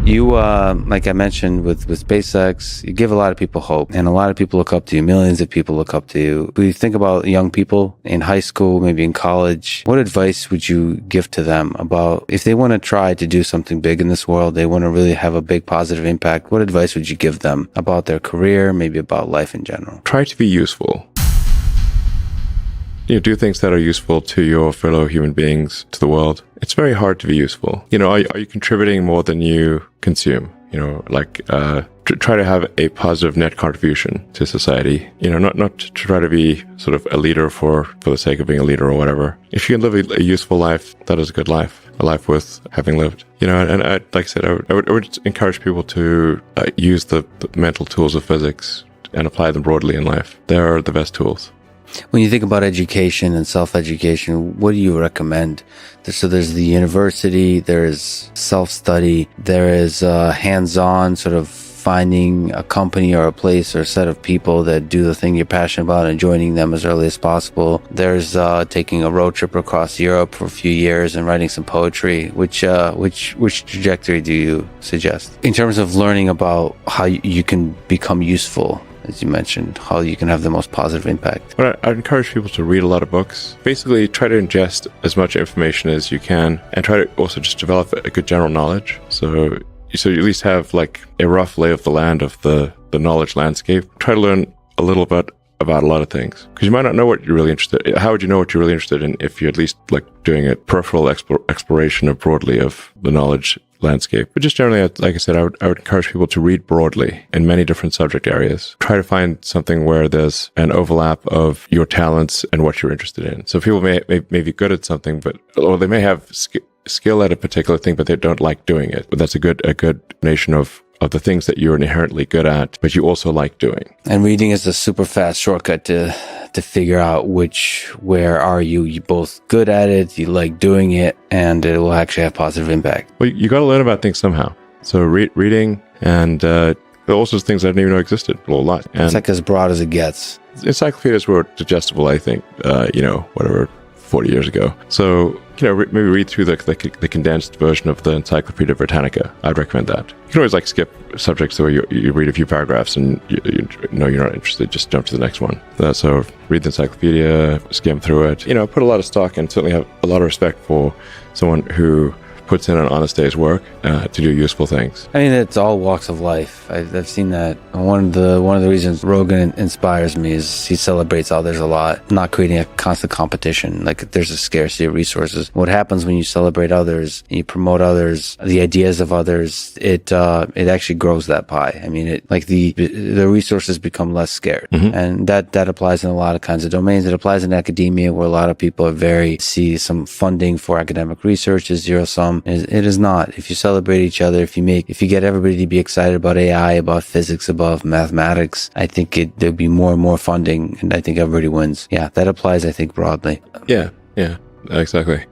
You, like I mentioned with SpaceX, you give a lot of people hope, and a lot of people look up to you. Millions of people look up to you. When you think about young people in high school, maybe in college, what advice would you give to them about if they want to try to do something big in this world, they want to really have a big positive impact? What advice would you give them about their career, maybe about life in general? Try to be useful. Do things that are useful to your fellow human beings, to the world. It's very hard to be useful. Are you contributing more than you consume? Try to have a positive net contribution to society. Not to try to be sort of a leader for the sake of being a leader or whatever. If you can live a useful life, that is a good life, a life worth having lived. And like I said, I would encourage people to use the mental tools of physics and apply them broadly in life. They're the best tools. When you think about education and self-education, what do you recommend? So there's the university, there is self-study, there is hands-on sort of finding a company or a place or a set of people that do the thing you're passionate about and joining them as early as possible. There's taking a road trip across Europe for a few years and writing some poetry. Which trajectory do you suggest? In terms of learning about how you can become useful, as you mentioned, how you can have the most positive impact. Well, I'd encourage people to read a lot of books. Basically, try to ingest as much information as you can and try to also just develop a good general knowledge. So you at least have like a rough lay of the land of the knowledge landscape. Try to learn a little bit about a lot of things, because you might not know what you're really interested in. How would you know what you're really interested in if you're at least like doing a peripheral exploration of broadly of the knowledge landscape? But just generally, like I said, I would encourage people to read broadly in many different subject areas. Try to find something where there's an overlap of your talents and what you're interested in. So people may be good at something, or they may have skill at a particular thing, but they don't like doing it. But that's a good nation of the things that you're inherently good at, but you also like doing. And reading is a super fast shortcut to figure out where are you both good at it, you like doing it, and it will actually have positive impact. Well, you got to learn about things somehow. So reading and also things I didn't even know existed a lot. And it's like as broad as it gets. Encyclopedias were digestible, I think, 40 years ago. So, maybe read through the condensed version of the Encyclopedia Britannica. I'd recommend that. You can always skip subjects where you read a few paragraphs and you know you're not interested, just jump to the next one. So read the encyclopedia, skim through it. Put a lot of stock and certainly have a lot of respect for someone who puts in an honest day's work to do useful things. I mean, it's all walks of life. I've seen that. One of the reasons Rogan inspires me is he celebrates others a lot, not creating a constant competition. Like there's a scarcity of resources. What happens when you celebrate others, and you promote others, the ideas of others, it actually grows that pie. I mean, the resources become less scarce, and that applies in a lot of kinds of domains. It applies in academia, where a lot of people see some funding for academic research is zero sum. It is not. If you celebrate each other, if you get everybody to be excited about AI, about physics, about mathematics, I think there'll be more and more funding, and I think everybody wins. Yeah, that applies, I think, broadly. Yeah, exactly.